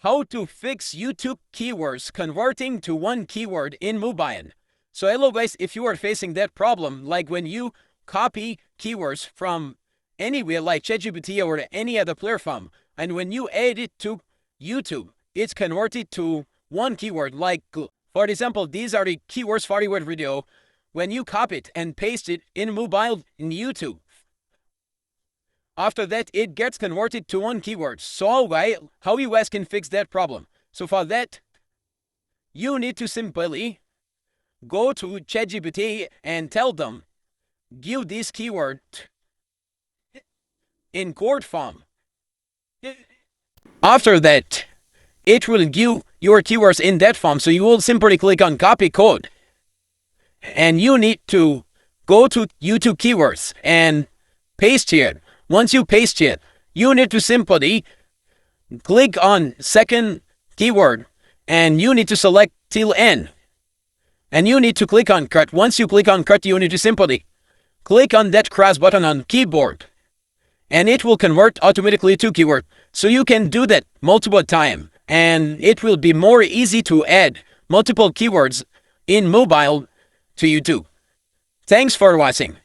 How to fix YouTube keywords converting to one keyword in mobile. So hello guys, if you are facing that problem, like when you copy keywords from anywhere like ChatGPT or any other platform, and when you add it to YouTube, it's converted to one keyword. Like, for example, these are the keywords for your video. When you copy it and paste it in mobile in YouTube, after that, it gets converted to one keyword. So how you guys can fix that problem? So for that, you need to simply go to ChatGPT and tell them, give this keyword in code form. After that, it will give your keywords in that form. So you will simply click on copy code. And you need to go to YouTube keywords and paste it. Once you paste it, you need to simply click on second keyword and you need to select till end. And you need to click on cut. Once you click on cut, you need to simply click on that cross button on keyboard. And it will convert automatically to keyword. So you can do that multiple times. And it will be more easy to add multiple keywords in mobile to YouTube. Thanks for watching.